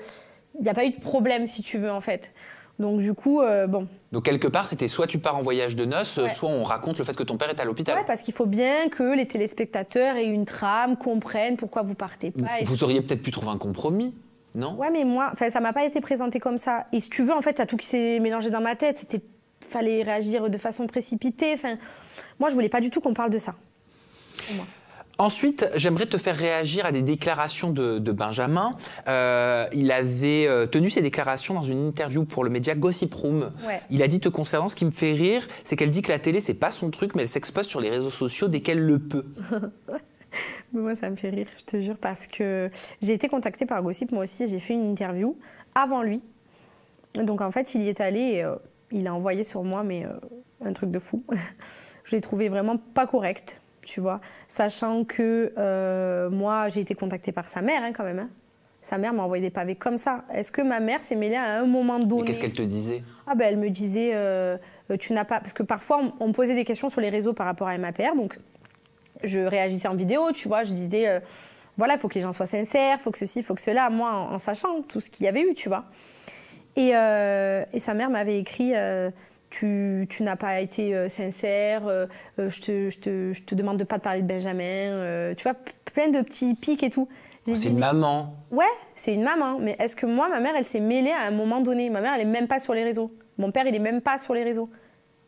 Il n'y a pas eu de problème, si tu veux, en fait. Donc, du coup, bon... Donc, quelque part, c'était soit tu pars en voyage de noces, ouais. Soit on raconte le fait que ton père est à l'hôpital. Ouais, parce qu'il faut bien que les téléspectateurs aient une trame, comprennent pourquoi vous partez pas. Vous auriez peut-être pu trouver un compromis, non? Ouais, mais moi, ça m'a pas été présenté comme ça. Et si tu veux, en fait, t'as tout qui s'est mélangé dans ma tête. Fallait réagir de façon précipitée. Enfin, moi, je voulais pas du tout qu'on parle de ça. Ensuite, j'aimerais te faire réagir à des déclarations de Benjamin. Il avait tenu ces déclarations dans une interview pour le média Gossip Room. Ouais. Il a dit te concernant, ce qui me fait rire, c'est qu'elle dit que la télé, c'est pas son truc, mais elle s'expose sur les réseaux sociaux dès qu'elle le peut. Moi, ça me fait rire, je te jure, parce que j'ai été contactée par Gossip, moi aussi, j'ai fait une interview avant lui. Donc, en fait, il y est allé et il a envoyé sur moi, mais un truc de fou. Je l'ai trouvé vraiment pas correct. Tu vois, sachant que moi, j'ai été contactée par sa mère, quand même. Sa mère m'a envoyé des pavés comme ça. Est-ce que ma mère s'est mêlée à un moment donné? Et qu'est-ce qu'elle te disait? Elle me disait, tu n'as pas... Parce que parfois, on me posait des questions sur les réseaux par rapport à MAPR, donc je réagissais en vidéo, tu vois, je disais, voilà, il faut que les gens soient sincères, il faut que ceci, il faut que cela, moi, en sachant tout ce qu'il y avait eu, tu vois. Et sa mère m'avait écrit... Tu n'as pas été sincère, je te demande de ne pas te parler de Benjamin, tu vois, plein de petits pics et tout. C'est une maman. Ouais, c'est une maman, mais est-ce que moi, ma mère, elle s'est mêlée à un moment donné? Ma mère, elle n'est même pas sur les réseaux. Mon père, il n'est même pas sur les réseaux.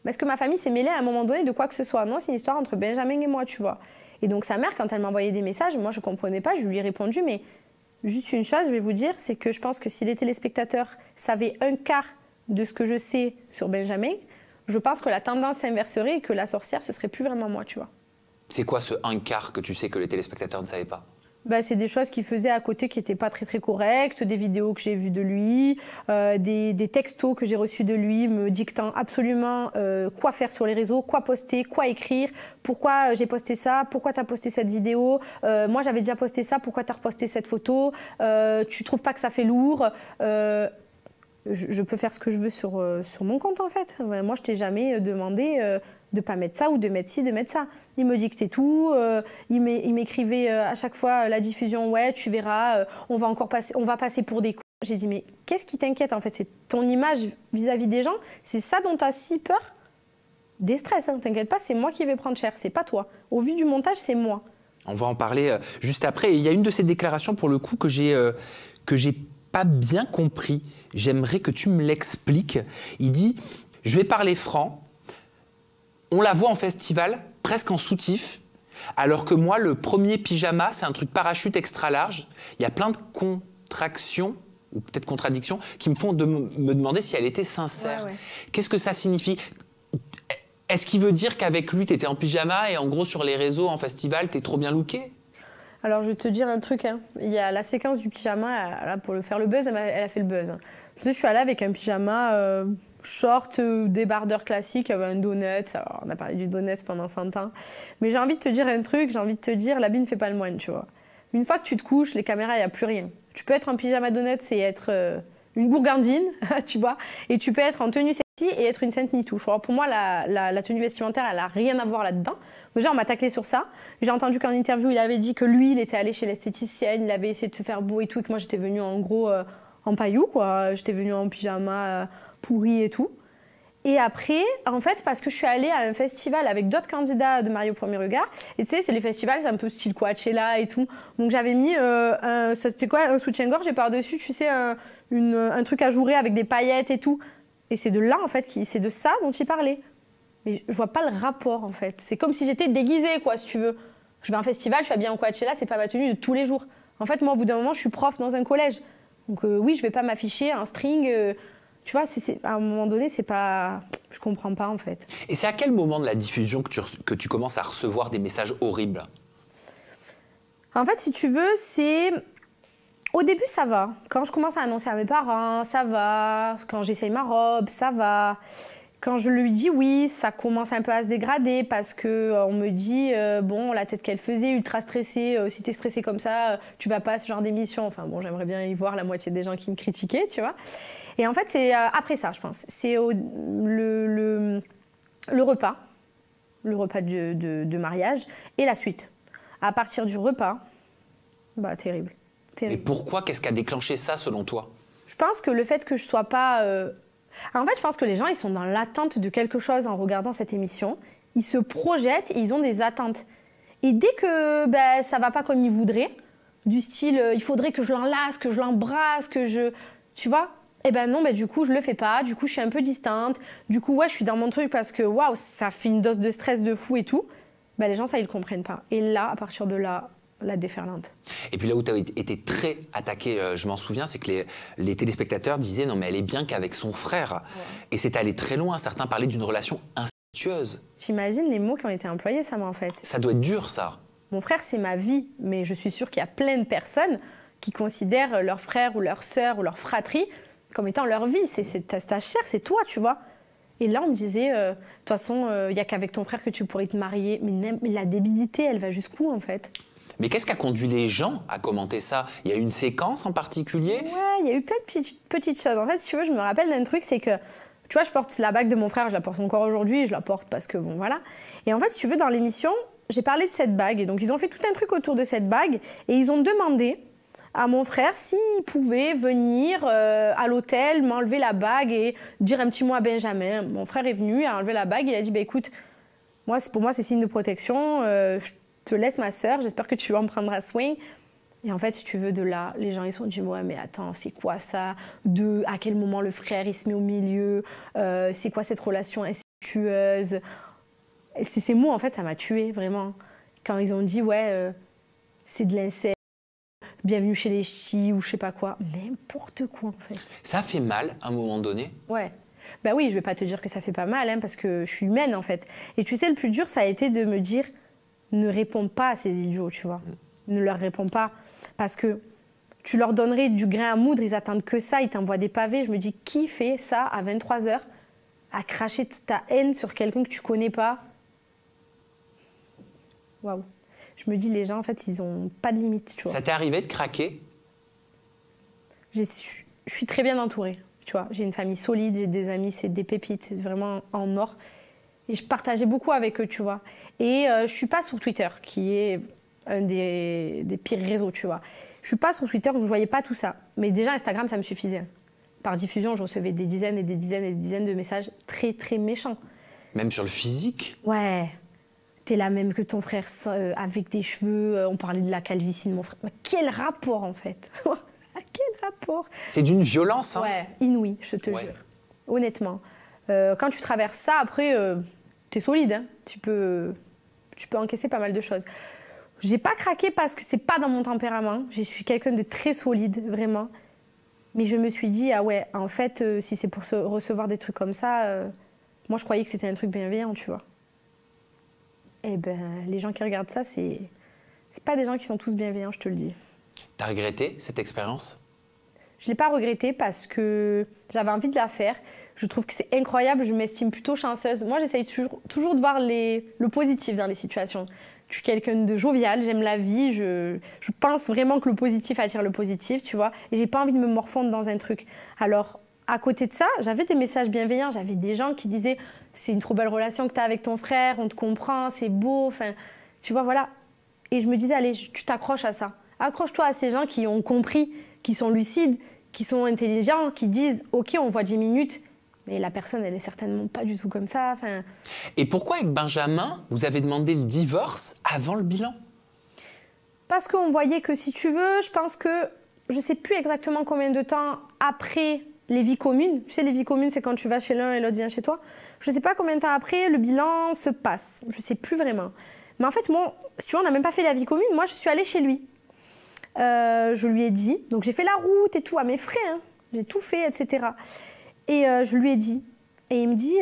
Mais est-ce que ma famille s'est mêlée à un moment donné de quoi que ce soit? Non, c'est une histoire entre Benjamin et moi, tu vois. Et donc sa mère, quand elle m'envoyait des messages, moi, je ne comprenais pas, je lui ai répondu, mais juste une chose, je vais vous dire, c'est que je pense que si les téléspectateurs savaient un quart de ce que je sais sur Benjamin, je pense que la tendance s'inverserait et que la sorcière, ce serait plus vraiment moi, tu vois. C'est quoi ce un quart que tu sais que les téléspectateurs ne savaient pas? C'est des choses qu'il faisait à côté qui n'étaient pas très correctes, des vidéos que j'ai vues de lui, des textos que j'ai reçus de lui me dictant absolument quoi faire sur les réseaux, quoi poster, quoi écrire, pourquoi j'ai posté ça, pourquoi tu as posté cette vidéo, moi j'avais déjà posté ça, pourquoi tu as reposté cette photo, tu trouves pas que ça fait lourd je peux faire ce que je veux sur mon compte, en fait. Moi, je t'ai jamais demandé de ne pas mettre ça ou de mettre ci, de mettre ça. Il me dictait tout. Il m'écrivait à chaque fois la diffusion. Ouais, tu verras, on va passer pour des cons. J'ai dit, mais qu'est-ce qui t'inquiète, en fait? C'est ton image vis-à-vis des gens. C'est ça dont tu as si peur? Des stress, hein. T'inquiète pas, c'est moi qui vais prendre cher. C'est pas toi. Au vu du montage, c'est moi. On va en parler juste après. Et il y a une de ces déclarations, pour le coup, que j'ai pas bien compris. J'aimerais que tu me l'expliques. Il dit, je vais parler franc, on la voit en festival, presque en soutif, alors que moi, le premier pyjama, c'est un truc parachute extra large. Il y a plein de contractions, ou peut-être contradictions, qui me font me demander si elle était sincère. Ouais. Qu'est-ce que ça signifie? Est-ce qu'il veut dire qu'avec lui, tu étais en pyjama et en gros, sur les réseaux, en festival, tu es trop bien looké? Alors, je vais te dire un truc. Il y a la séquence du pyjama, là, pour faire le buzz, elle a fait le buzz. Tu sais, je suis allée avec un pyjama short, débardeur classique, avec un donut. Alors, on a parlé du donut pendant 100 ans. Mais j'ai envie de te dire un truc, l'habit ne fait pas le moine, tu vois. Une fois que tu te couches, les caméras, il n'y a plus rien. Tu peux être en pyjama donuts et être une gourgandine, tu vois, et tu peux être en tenue sexy et être une sainte nitouche. Alors pour moi, la tenue vestimentaire, elle n'a rien à voir là-dedans. Déjà, on m'a taclé sur ça. J'ai entendu qu'en interview, il avait dit que lui, il était allé chez l'esthéticienne, il avait essayé de se faire beau et tout, et que moi, j'étais venue en gros en paillou, quoi. J'étais venue en pyjama pourri et tout. Et après, en fait, parce que je suis allée à un festival avec d'autres candidats de Marie au premier regard, et tu sais, c'est les festivals, c'est un peu style Coachella et tout. Donc j'avais mis un soutien-gorge et par-dessus, tu sais, un truc ajouré avec des paillettes et tout. Et c'est de là, en fait, c'est de ça dont il parlait. Mais je vois pas le rapport, en fait. C'est comme si j'étais déguisée, quoi, si tu veux. Je vais à un festival, je suis habillée en Coachella, c'est pas ma tenue de tous les jours. En fait, moi, au bout d'un moment, je suis prof dans un collège. Donc oui, je vais pas m'afficher un string... Tu vois, à un moment donné, c'est pas... Je comprends pas, en fait. Et c'est à quel moment de la diffusion que tu commences à recevoir des messages horribles? En fait, si tu veux, c'est... Au début, ça va. Quand je commence à annoncer à mes parents, ça va. Quand j'essaye ma robe, ça va. Quand je lui dis oui, ça commence un peu à se dégrader parce qu'on me dit, bon, la tête qu'elle faisait, ultra stressée, si t'es stressée comme ça, tu vas pas à ce genre d'émission. Enfin bon, j'aimerais bien y voir la moitié des gens qui me critiquaient, tu vois. Et en fait, c'est après ça, je pense. C'est le repas de mariage et la suite. À partir du repas, bah terrible. Mais pourquoi? Qu'est-ce qui a déclenché ça, selon toi? Je pense que le fait que je sois pas... En fait, je pense que les gens, ils sont dans l'attente de quelque chose en regardant cette émission. Ils se projettent et ils ont des attentes. Et dès que ça va pas comme ils voudraient, du style, il faudrait que je l'enlace, que je l'embrasse, que je... Tu vois? Eh ben non, du coup, je le fais pas. Du coup, je suis un peu distante. Du coup, ouais, je suis dans mon truc parce que, waouh, ça fait une dose de stress de fou et tout. Les gens, ça, ils le comprennent pas. Et là, à partir de là... la déferlante. Et puis là où tu as été très attaquée, je m'en souviens, c'est que les téléspectateurs disaient non mais elle est bien qu'avec son frère. Ouais. Et c'est allé très loin, certains parlaient d'une relation incestueuse. J'imagine les mots qui ont été employés, ça en fait. Ça doit être dur, ça. Mon frère, c'est ma vie, mais je suis sûre qu'il y a plein de personnes qui considèrent leur frère ou leur sœur ou leur fratrie comme étant leur vie. C'est ta chair, c'est toi, tu vois. Et là, on me disait, de toute façon, il n'y a qu'avec ton frère que tu pourrais te marier. Mais la débilité, elle va jusqu'où, en fait? Mais qu'est-ce qui a conduit les gens à commenter ça? Il y a eu une séquence en particulier? Ouais, il y a eu plein de petites choses. En fait, si tu veux, je me rappelle d'un truc, c'est que, tu vois, je porte la bague de mon frère, je la porte encore aujourd'hui, je la porte parce que, bon, voilà. Et en fait, si tu veux, dans l'émission, j'ai parlé de cette bague. Et donc, ils ont fait tout un truc autour de cette bague. Et ils ont demandé à mon frère s'il pouvait venir à l'hôtel, m'enlever la bague et dire un petit mot à Benjamin. Mon frère est venu, a enlevé la bague, il a dit, écoute, pour moi, c'est signe de protection, je te laisse ma sœur, j'espère que tu en prendras soin. Et en fait, si tu veux, de là, les gens, ils se sont dit, ouais, mais attends, c'est quoi ça? À quel moment le frère, il se met au milieu? C'est quoi cette relation incestueuse? Ces mots, en fait, ça m'a tuée, vraiment. Quand ils ont dit, ouais, c'est de l'inceste, bienvenue chez les ch'tis ou je sais pas quoi. N'importe quoi, en fait. Ça fait mal, à un moment donné? Ouais. Ben oui, je vais pas te dire que ça fait pas mal, hein, parce que je suis humaine, en fait. Et tu sais, le plus dur, ça a été de me dire, ne réponds pas à ces idiots, tu vois. Ne leur réponds pas. Parce que tu leur donnerais du grain à moudre, ils attendent que ça, ils t'envoient des pavés. Je me dis, qui fait ça à 23h, à cracher ta haine sur quelqu'un que tu connais pas? Waouh. Je me dis, les gens, en fait, ils ont pas de limite, tu vois. Ça t'est arrivé de craquer? Je suis très bien entourée, tu vois. J'ai une famille solide, j'ai des amis, c'est des pépites, c'est vraiment en or. Et je partageais beaucoup avec eux, tu vois. Et je suis pas sur Twitter, qui est un des pires réseaux, tu vois. Je suis pas sur Twitter, donc je voyais pas tout ça. Mais déjà, Instagram, ça me suffisait. Par diffusion, je recevais des dizaines et des dizaines et des dizaines de messages très, très méchants. Même sur le physique? Ouais. T'es la même que ton frère avec des cheveux. On parlait de la calvitie de mon frère. Mais quel rapport, en fait? Quel rapport? C'est d'une violence, hein? Ouais, inouïe, je te jure. Honnêtement. Quand tu traverses ça, après, t'es solide. Hein. Tu peux encaisser pas mal de choses. J'ai pas craqué parce que c'est pas dans mon tempérament. Je suis quelqu'un de très solide, vraiment. Mais je me suis dit, ah ouais, en fait, si c'est pour recevoir des trucs comme ça, moi, je croyais que c'était un truc bienveillant, tu vois. Eh ben, les gens qui regardent ça, c'est pas des gens qui sont tous bienveillants, je te le dis. T'as regretté cette expérience? Je ne l'ai pas regretté parce que j'avais envie de la faire. Je trouve que c'est incroyable, je m'estime plutôt chanceuse. Moi, j'essaye toujours de voir le positif dans les situations. Je suis quelqu'un de jovial, j'aime la vie, je pense vraiment que le positif attire le positif, tu vois. Et j'ai pas envie de me morfondre dans un truc. Alors, à côté de ça, j'avais des messages bienveillants, j'avais des gens qui disaient « c'est une trop belle relation que tu as avec ton frère, on te comprend, c'est beau », enfin, tu vois, voilà. Et je me disais « allez, tu t'accroches à ça. Accroche-toi à ces gens qui ont compris, qui sont lucides, qui sont intelligents, qui disent « ok, on voit 10 minutes ». Mais la personne, elle est certainement pas du tout comme ça. Enfin... Et pourquoi, avec Benjamin, vous avez demandé le divorce avant le bilan? Parce qu'on voyait que, si tu veux, je pense que, je sais plus exactement combien de temps après les vies communes. Tu sais, les vies communes, c'est quand tu vas chez l'un et l'autre vient chez toi. Je sais pas combien de temps après le bilan se passe. Je sais plus vraiment. Mais en fait, moi, si tu vois, on n'a même pas fait la vie commune. Moi, je suis allée chez lui. Je lui ai dit. Donc, j'ai fait la route et tout à mes frais. Hein. J'ai tout fait, etc. Et je lui ai dit. Et il me dit,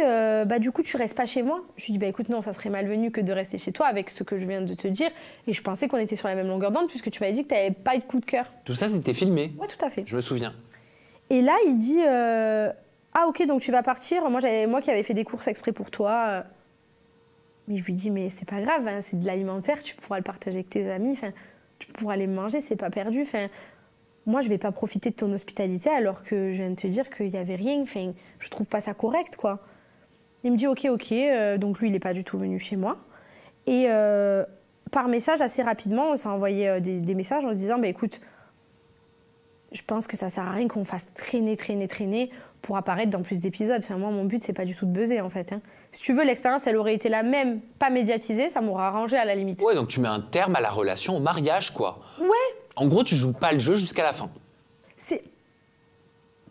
bah, du coup, tu restes pas chez moi? Je lui ai dit, bah, écoute, non, ça serait malvenu que de rester chez toi avec ce que je viens de te dire. Et je pensais qu'on était sur la même longueur d'onde puisque tu m'avais dit que tu n'avais pas eu de coup de cœur. Tout ça, c'était filmé? Oui, tout à fait. Je me souviens. Et là, il dit, ah, ok, donc tu vas partir. Moi qui avais fait des courses exprès pour toi. Mais je lui dis, mais c'est pas grave, hein, c'est de l'alimentaire, tu pourras le partager avec tes amis. Tu pourras aller manger, c'est pas perdu. Moi, je vais pas profiter de ton hospitalité alors que je viens de te dire qu'il y avait rien. Je trouve pas ça correct, quoi. Il me dit ok. Donc lui, il est pas du tout venu chez moi. Et par message, assez rapidement, on s'est envoyé des messages en disant, bah, écoute, je pense que ça sert à rien qu'on fasse traîner pour apparaître dans plus d'épisodes. Moi, mon but, c'est pas du tout de buzzer, en fait. Hein. Si tu veux, l'expérience, elle aurait été la même, pas médiatisée, ça m'aurait arrangé à la limite. Ouais, donc tu mets un terme à la relation, au mariage, quoi. Ouais. En gros, tu joues pas le jeu jusqu'à la fin.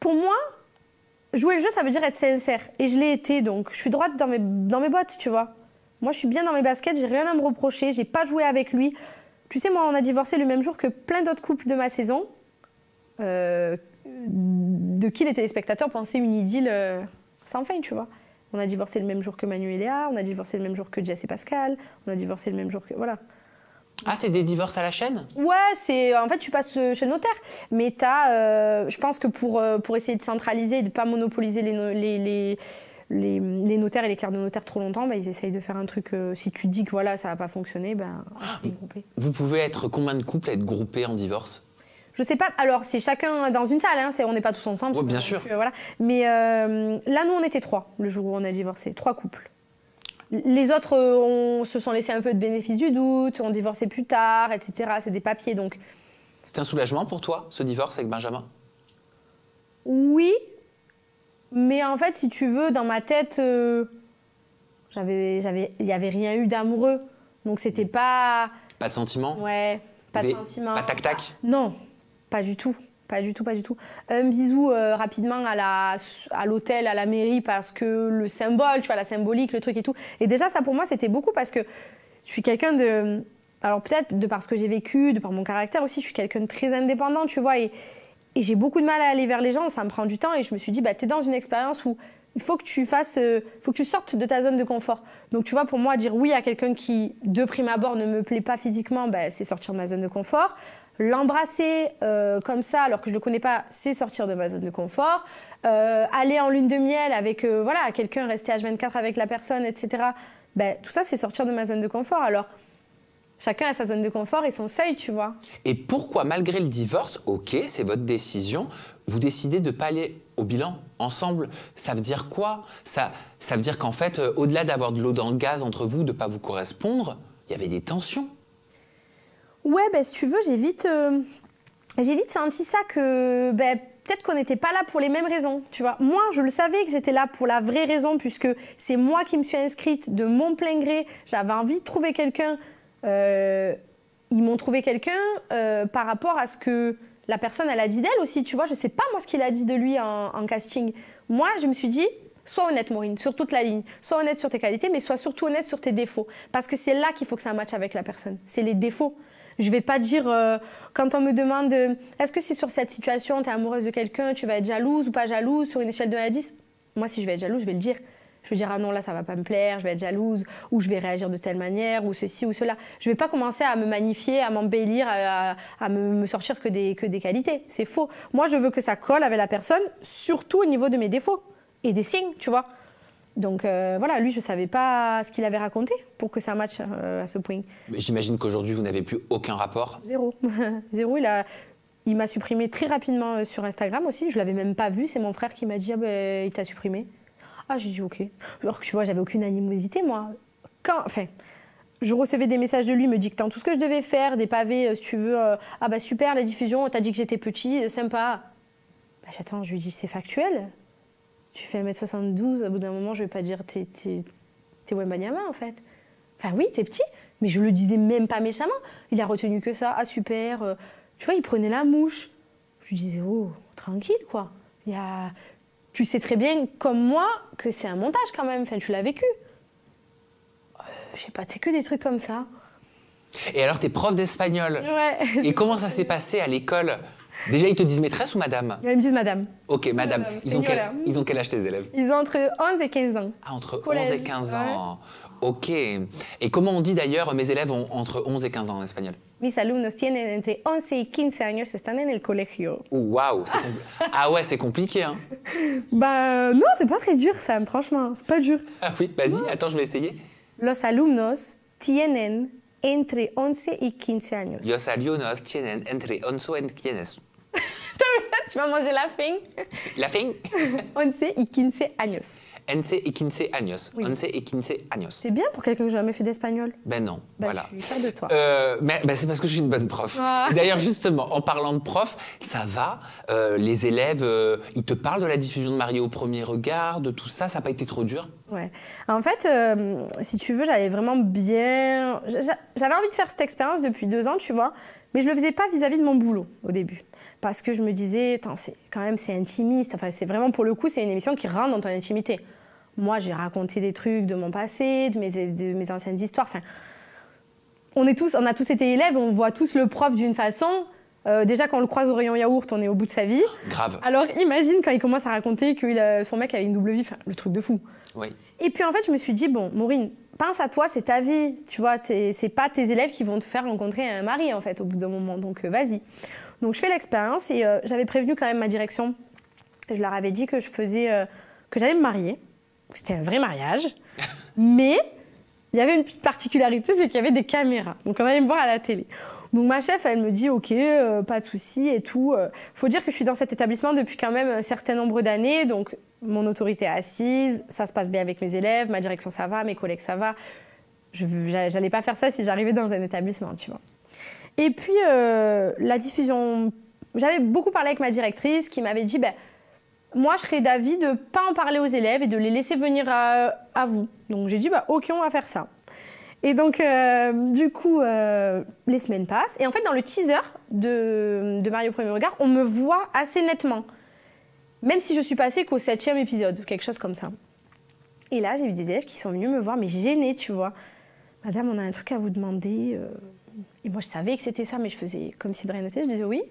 Pour moi, jouer le jeu, ça veut dire être sincère. Et je l'ai été, donc je suis droite dans mes bottes, tu vois. Moi, je suis bien dans mes baskets, j'ai rien à me reprocher, j'ai pas joué avec lui. Tu sais, moi, on a divorcé le même jour que plein d'autres couples de ma saison, de qui les téléspectateurs pensaient une idylle sans fin, tu vois. On a divorcé le même jour que Manu et Léa, on a divorcé le même jour que Jess et Pascal, on a divorcé le même jour que... Voilà. Ah, c'est des divorces à la chaîne? Ouais, en fait, tu passes chez le notaire. Mais je pense que pour essayer de centraliser et de ne pas monopoliser les notaires et les clercs de notaire trop longtemps, ils essayent de faire un truc. Si tu dis que voilà, ça va pas fonctionner, c'est groupé. Vous pouvez être combien de couples à être groupés en divorce? Je sais pas. Alors, c'est chacun dans une salle. Hein, on n'est pas tous ensemble. Oui, bien sûr. Voilà. Mais là, nous, on était 3 le jour où on a divorcé. 3 couples. Les autres se sont laissés un peu de bénéfice du doute, ont divorcé plus tard, etc. C'est des papiers, donc... C'était un soulagement pour toi, ce divorce avec Benjamin? Oui, mais en fait, si tu veux, dans ma tête, il n'y avait rien eu d'amoureux. Donc, c'était pas... Pas de sentiment? Ouais, pas de sentiment. Pas tac-tac? Non, pas du tout. Pas du tout. Un bisou rapidement à l'hôtel, à la mairie, parce que le symbole, tu vois, la symbolique, le truc et tout. Et déjà, ça pour moi, c'était beaucoup parce que je suis quelqu'un de... Alors peut-être de par ce que j'ai vécu, de par mon caractère aussi, je suis quelqu'un de très indépendant, tu vois. Et j'ai beaucoup de mal à aller vers les gens, ça me prend du temps. Et je me suis dit, t'es dans une expérience où il faut que tu sortes de ta zone de confort. Donc tu vois, pour moi, dire oui à quelqu'un qui, de prime abord, ne me plaît pas physiquement, c'est sortir de ma zone de confort. L'embrasser comme ça, alors que je ne le connais pas, c'est sortir de ma zone de confort. Aller en lune de miel avec quelqu'un, rester H24 avec la personne, etc. Tout ça, c'est sortir de ma zone de confort. Alors, chacun a sa zone de confort et son seuil, tu vois. Et pourquoi, malgré le divorce, ok, c'est votre décision, vous décidez de ne pas aller au bilan ensemble? Ça veut dire quoi? Ça veut dire qu'en fait, au-delà d'avoir de l'eau dans le gaz entre vous, de ne pas vous correspondre, il y avait des tensions? Ouais, si tu veux, j'ai vite senti ça que peut-être qu'on n'était pas là pour les mêmes raisons, tu vois. Moi, je le savais que j'étais là pour la vraie raison, puisque c'est moi qui me suis inscrite de mon plein gré. J'avais envie de trouver quelqu'un. Ils m'ont trouvé quelqu'un par rapport à ce que la personne, elle a dit d'elle aussi, tu vois. Je sais pas, moi, ce qu'il a dit de lui en casting. Moi, je me suis dit... Sois honnête, Maureen, sur toute la ligne. Sois honnête sur tes qualités, mais sois surtout honnête sur tes défauts. Parce que c'est là qu'il faut que ça matche avec la personne. C'est les défauts. Je ne vais pas dire, quand on me demande est-ce que si sur cette situation, tu es amoureuse de quelqu'un, tu vas être jalouse ou pas jalouse sur une échelle de 1 à 10? Moi, si je vais être jalouse, je vais le dire. Je vais dire, ah non, là, ça ne va pas me plaire, je vais être jalouse, ou je vais réagir de telle manière, ou ceci ou cela. Je ne vais pas commencer à me magnifier, à m'embellir, à me sortir que des qualités. C'est faux. Moi, je veux que ça colle avec la personne, surtout au niveau de mes défauts et des signes, tu vois. Donc voilà, lui, je ne savais pas ce qu'il avait raconté pour que ça matche à ce point. Mais j'imagine qu'aujourd'hui, vous n'avez plus aucun rapport. Zéro. Zéro, il m'a supprimé très rapidement sur Instagram aussi. Je ne l'avais même pas vu, c'est mon frère qui m'a dit ah, ben, il t'a supprimé. Ah, j'ai dit ok. Alors que tu vois, j'avais aucune animosité, moi. Enfin, je recevais des messages de lui me dictant tout ce que je devais faire, des pavés, si tu veux. Ah bah super, la diffusion, t'as dit que j'étais petit, sympa. Bah, j'attends, je lui dis c'est factuel. Tu fais 1m72, au bout d'un moment, je vais pas dire t'es Wembanyama en fait. Enfin oui, t'es petit, mais je le disais même pas méchamment. Il a retenu que ça, ah super. Tu vois, il prenait la mouche. Je lui disais oh, tranquille quoi. Tu sais très bien, comme moi, que c'est un montage quand même, enfin tu l'as vécu. Je sais pas, c'est que des trucs comme ça. Et alors, t'es prof d'espagnol. Ouais. Et comment ça s'est passé à l'école? Déjà, ils te disent maîtresse ou madame? Ils me disent madame. Ok, madame. Madame, Ils ont quel âge tes élèves? Ils ont entre 11 et 15 ans. Ah, entre Collège, 11 et 15 ans. Ok. Et comment on dit d'ailleurs, mes élèves ont entre 11 et 15 ans en espagnol? Mis alumnos tienen entre 11 y 15 años, están en el colegio. Waouh, ah ouais, c'est compliqué, hein? Bah non, c'est pas très dur, ça, franchement, c'est pas dur. Ah oui, vas-y, attends, je vais essayer. Los alumnos tienen entre 11 y 15 años. Los alumnos tienen entre 11 y 15. Tu vas manger la fin. La fin? 11 y 15 años. 11 y 15 años. Oui. 11 y 15 años. C'est bien pour quelqu'un qui n'a jamais fait d'espagnol. Ben non, Bah, voilà. je suis fière de toi. Mais c'est parce que je suis une bonne prof. Ah. D'ailleurs, justement, en parlant de prof, ça va. Les élèves, ils te parlent de la diffusion de Mario au premier regard, de tout ça. Ça n'a pas été trop dur? Ouais. En fait, si tu veux, j'avais vraiment bien... J'avais envie de faire cette expérience depuis 2 ans, tu vois, mais je le faisais pas vis-à-vis de mon boulot au début. Parce que je me disais, c'est intimiste. Enfin, c'est vraiment, pour le coup, c'est une émission qui rentre dans ton intimité. Moi, j'ai raconté des trucs de mon passé, de mes anciennes histoires. Enfin, on a tous été élèves, on voit tous le prof d'une façon. Déjà, quand on le croise au rayon yaourt, on est au bout de sa vie. Grave. Alors, imagine quand il commence à raconter que son mec avait une double vie, enfin, le truc de fou. Oui. Et puis, en fait, je me suis dit, bon, Maureen, pense à toi, c'est ta vie. Tu vois, c'est pas tes élèves qui vont te faire rencontrer un mari, en fait, au bout d'un moment. Donc, vas-y. Donc, je fais l'expérience et j'avais prévenu quand même ma direction. Je leur avais dit que que j'allais me marier. C'était un vrai mariage. Mais il y avait une petite particularité, c'est qu'il y avait des caméras. Donc, on allait me voir à la télé. Donc, ma chef, elle me dit, OK, pas de souci et tout. Faut dire que je suis dans cet établissement depuis quand même un certain nombre d'années. Donc, mon autorité est assise, ça se passe bien avec mes élèves, ma direction, ça va, mes collègues, ça va. J'allais pas faire ça si j'arrivais dans un établissement, tu vois. Et puis, la diffusion... J'avais beaucoup parlé avec ma directrice qui m'avait dit, moi, je serais d'avis de ne pas en parler aux élèves et de les laisser venir à vous. Donc, j'ai dit, OK, on va faire ça. Et donc, du coup, les semaines passent. Et en fait, dans le teaser de Mario au premier regard, on me voit assez nettement. Même si je suis passée qu'au 7e épisode, quelque chose comme ça. Et là, j'ai eu des élèves qui sont venus me voir, mais gênés, tu vois. Madame, on a un truc à vous demander. Et moi, je savais que c'était ça, mais je faisais comme si de rien n'était. Je disais oui.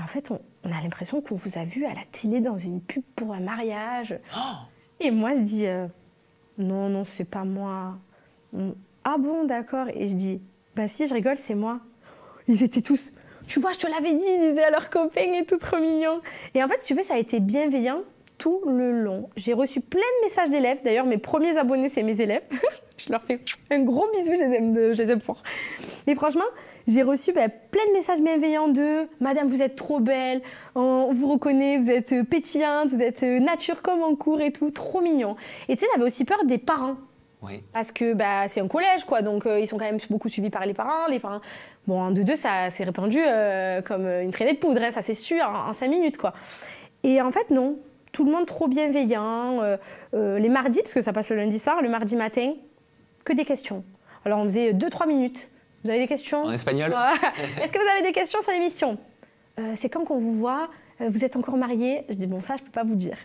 En fait, on a l'impression qu'on vous a vu à la télé dans une pub pour un mariage. Oh. Et moi, je dis non, c'est pas moi. Ah bon, d'accord. Et je dis si, je rigole, c'est moi. Ils étaient tous, tu vois, je te l'avais dit, ils disaient à leurs copains et tout trop mignon. Et en fait, si tu veux, ça a été bienveillant tout le long. J'ai reçu plein de messages d'élèves. D'ailleurs, mes premiers abonnés, c'est mes élèves. Je leur fais un gros bisou, je les aime fort. Et franchement, j'ai reçu plein de messages bienveillants de « Madame, vous êtes trop belle, on vous reconnaît, vous êtes pétillante, vous êtes nature comme en cours et tout, trop mignon. » Et tu sais, j'avais aussi peur des parents. Oui. Parce que c'est un collège, quoi, donc ils sont quand même beaucoup suivis par les parents. Bon, en 2-2, ça s'est répandu comme une traînée de poudre, hein, ça c'est sûr, en 5 minutes, quoi. Et en fait, non. Tout le monde trop bienveillant. Les mardis, parce que ça passe le lundi soir, le mardi matin, que des questions. Alors, on faisait 2-3 minutes. Vous avez des questions? En espagnol? Est-ce que vous avez des questions sur l'émission? C'est quand qu'on vous voit, vous êtes encore mariés? Je dis, bon, ça, je ne peux pas vous dire,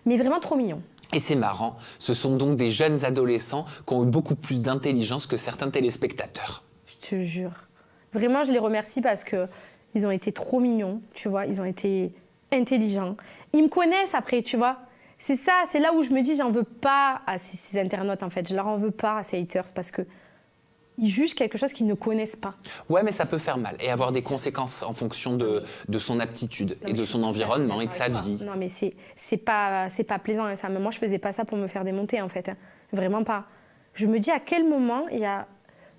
mais vraiment trop mignon. Et c'est marrant, ce sont donc des jeunes adolescents qui ont eu beaucoup plus d'intelligence que certains téléspectateurs. Je te jure. Vraiment, je les remercie parce qu'ils ont été trop mignons, tu vois, ils ont été intelligents. Ils me connaissent après, tu vois. C'est ça, c'est là où je me dis, j'en veux pas à ces internautes, en fait. Je leur en veux pas à ces haters parce que ils jugent quelque chose qu'ils ne connaissent pas. Ouais, mais ça peut faire mal et avoir des conséquences en fonction de son aptitude et de son environnement et de sa vie. Non, mais c'est pas plaisant. Hein, ça. Moi, je faisais pas ça pour me faire démonter, en fait. Hein. Vraiment pas. Je me dis à quel moment il y a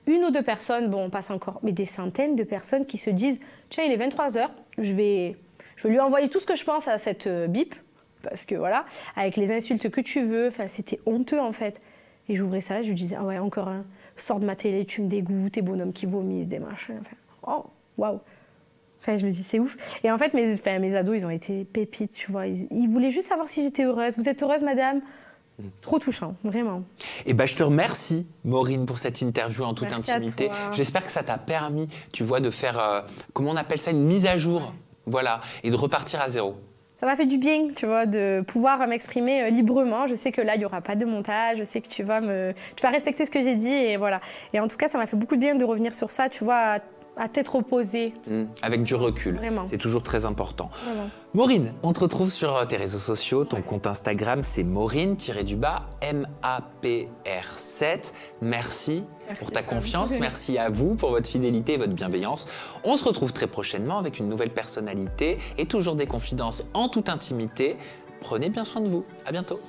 une ou deux personnes, bon, on passe encore, mais des centaines de personnes qui se disent « Tiens, il est 23h, je vais lui envoyer tout ce que je pense à cette bip. » Parce que voilà, avec les insultes que tu veux, c'était honteux, en fait. Et j'ouvrais ça, je lui disais « Ah ouais, encore un. Sors de ma télé, tu me dégoûtes, tes bonhommes qui vomissent, des machins. » Enfin, oh, waouh. Enfin, je me dis, c'est ouf. Et en fait, mes ados, ils ont été pépites, tu vois. Ils voulaient juste savoir si j'étais heureuse. Vous êtes heureuse, madame? Trop touchant, vraiment. Et je te remercie, Maureen, pour cette interview en toute Merci intimité. à toi. J'espère que ça t'a permis, tu vois, de faire, comment on appelle ça, une mise à jour, voilà, et de repartir à zéro. Ça m'a fait du bien, tu vois, de pouvoir m'exprimer librement. Je sais que là, il n'y aura pas de montage. Je sais que tu vas respecter ce que j'ai dit. Et voilà. Et en tout cas, ça m'a fait beaucoup de bien de revenir sur ça, tu vois, à tête reposée. Avec du recul. Vraiment. C'est toujours très important. Vraiment. Maureen, on te retrouve sur tes réseaux sociaux. Ton compte Instagram, c'est Maureen-MAPR7. Merci pour ta confiance. Merci à vous pour votre fidélité et votre bienveillance. On se retrouve très prochainement avec une nouvelle personnalité et toujours des confidences en toute intimité. Prenez bien soin de vous. À bientôt.